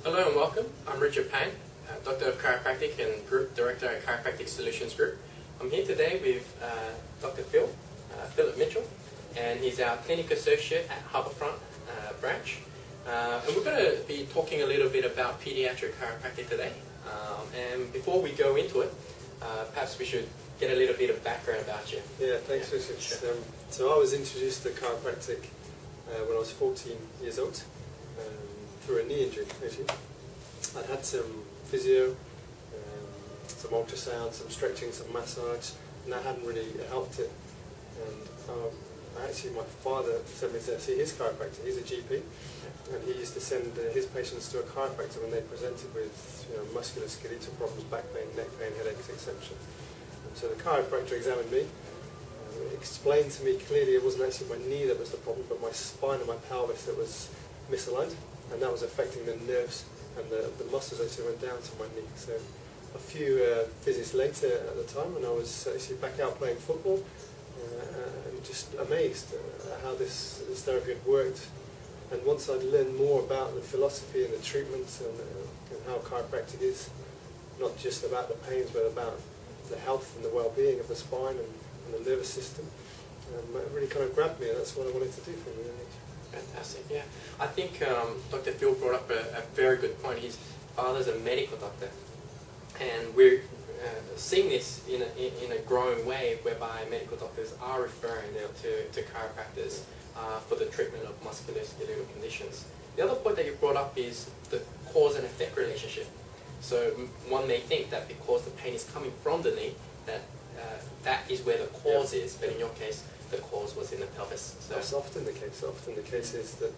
Hello and welcome. I'm Richard Pang, Doctor of Chiropractic and Group Director at Chiropractic Solutions Group. I'm here today with Dr. Philip Mitchell, and he's our Clinic Associate at Harbourfront branch. And we're going to be talking a little bit about pediatric chiropractic today. And before we go into it, perhaps we should get a little bit of background about you. Yeah, thanks, Richard. Sure. So I was introduced to chiropractic when I was 14 years old through a knee injury, actually. I'd had some physio, some ultrasound, some stretching, some massage, and that hadn't really helped it. And actually my father sent me to see his chiropractor. He's a GP, and he used to send his patients to a chiropractor when they presented with musculoskeletal problems, back pain, neck pain, headaches, etc. So the chiropractor examined me, explained to me clearly it wasn't actually my knee that was the problem, but my spine and my pelvis that was misaligned, and that was affecting the nerves, and the muscles actually went down to my knee. So a few visits later at the time, and I was actually back out playing football, and just amazed at how this therapy had worked. And once I'd learned more about the philosophy and the treatments and how chiropractic is not just about the pains, but about the health and the well-being of the spine and the nervous system, it really kind of grabbed me, and that's what I wanted to do from the age. Fantastic, yeah. I think Dr. Phil brought up a very good point. His father's a medical doctor, and we're seeing this in a growing way, whereby medical doctors are referring to chiropractors for the treatment of musculoskeletal conditions. The other point that you brought up is the cause and effect relationship. So one may think that because the pain is coming from the knee, that is where the cause is, but in your case, the cause was in the pelvis. So that's often the case. Often the case is that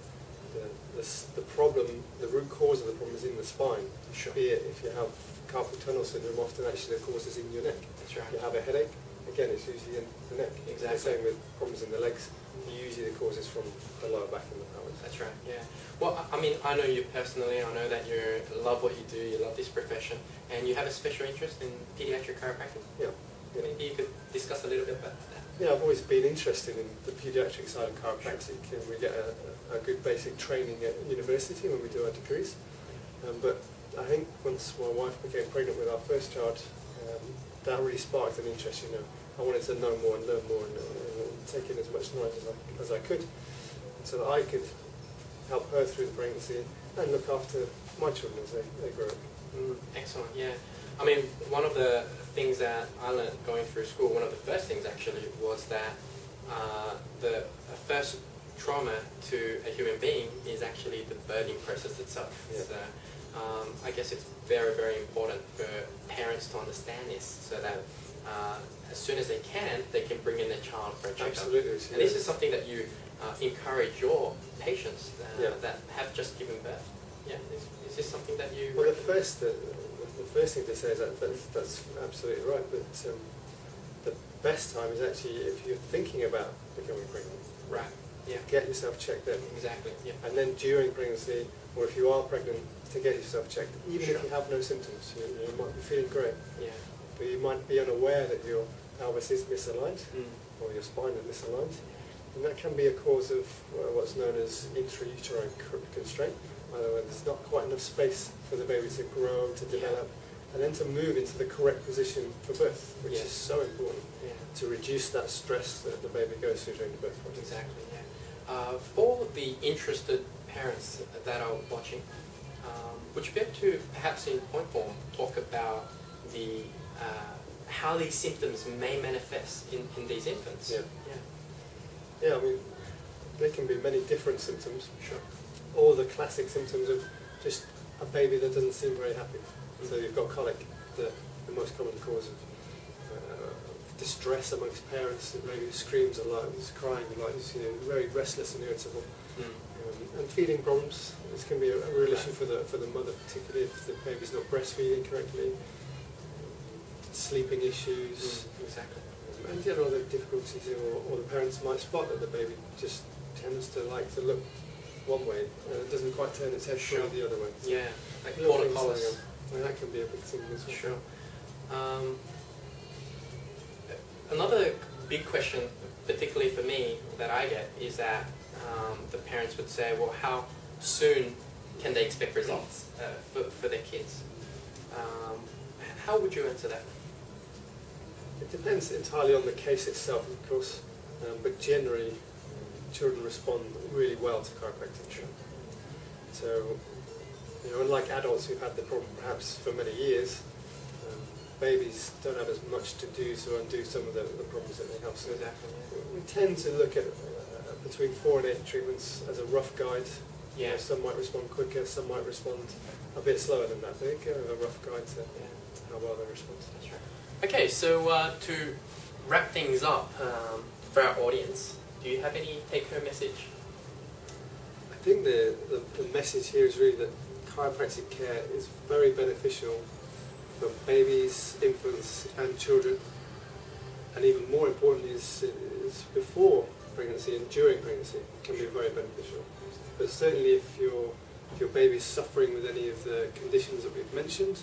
the problem, the root cause of the problem is in the spine. Sure. Be it if you have carpal tunnel syndrome, often actually the cause is in your neck. That's right. If you have a headache, again it's usually in the neck. Exactly. The same with problems in the legs. Usually the cause is from the lower back and the pelvis. That's right, yeah. Well, I mean, I know you personally, I know that you love what you do, you love this profession, and you have a special interest in pediatric chiropractic. Yeah. Maybe you could discuss a little bit about that. Yeah, I've always been interested in the pediatric side of chiropractic, and we get a good basic training at university when we do our degrees. But I think once my wife became pregnant with our first child, that really sparked an interest. I wanted to know more and learn more and take in as much knowledge as I could, so that I could help her through the pregnancy and look after my children as they grow up. Excellent, yeah. I mean, one of the things that I learned going through school, one of the first things actually, was that the first trauma to a human being is actually the birthing process itself. Yeah. So I guess it's very, very important for parents to understand this, so that as soon as they can bring in their child for a checkup. Absolutely. And this is something that you encourage your patients that have just given birth. Yeah, is this something that you... Well, the first thing to say is that's absolutely right, but the best time is actually if you're thinking about becoming pregnant. Right, yeah. Get yourself checked then. Exactly, yeah. And then during pregnancy, or if you are pregnant, to get yourself checked, even Sure. if you have no symptoms. You might be feeling great, Yeah. but you might be unaware that your pelvis is misaligned, or your spine is misaligned, and that can be a cause of what's known as intrauterine constraint. In other words, there's not quite enough space for the baby to grow, to develop, and then to move into the correct position for birth, which is so important to reduce that stress that the baby goes through during the birth process. Exactly, yeah. For the interested parents that are watching, would you be able to, perhaps in point form, talk about the how these symptoms may manifest in these infants? Yeah, I mean, there can be many different symptoms. Sure. All the classic symptoms of just a baby that doesn't seem very happy. So you've got colic, the most common cause of distress amongst parents. The baby screams a lot, is crying a lot, is very restless and irritable. And feeding problems. This can be a real issue for the mother, particularly if the baby's not breastfeeding correctly. Sleeping issues. Exactly. And the other difficulties, or the parents might spot that the baby just tends to like to look one way, and it doesn't quite turn its head fully the other way. So Yeah, like little things portcullis. and that can be a big thing as well. Sure. Another big question, particularly for me, that I get is that the parents would say, well, how soon can they expect results for their kids? How would you answer that? It depends entirely on the case itself, of course, but generally children respond really well to chiropractic. So, unlike adults who've had the problem perhaps for many years, babies don't have as much to do to undo some of the problems that they have. So we tend to look at between 4 and 8 treatments as a rough guide. Yeah. Some might respond quicker, some might respond a bit slower than that. They give a rough guide to how well they respond. That's right. Okay, so to wrap things up for our audience, do you have any take-home message? I think the message here is really that chiropractic care is very beneficial for babies, infants and children, and even more importantly is before pregnancy and during pregnancy can be very beneficial. But certainly if your baby's suffering with any of the conditions that we've mentioned,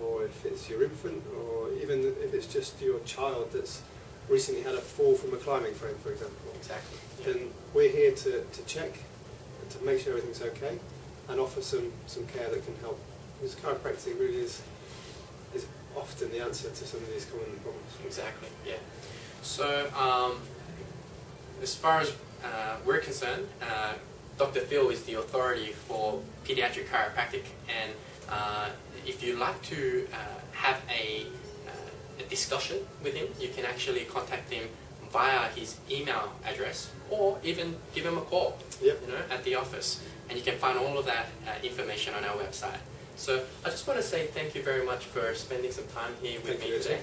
or if it's your infant, or even if it's just your child that's recently had a fall from a climbing frame, for example. Exactly. Yeah. Then we're here to check, to make sure everything's okay, and offer some care that can help. Because chiropractic really is often the answer to some of these common problems. Exactly, yeah. So, as far as we're concerned, Dr. Phil is the authority for pediatric chiropractic, and if you'd like to have a discussion with him, you can actually contact him via his email address, or even give him a call. Yep. At the office, and you can find all of that information on our website. So I just want to say thank you very much for spending some time here with me today,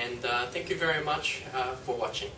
and thank you very much for watching.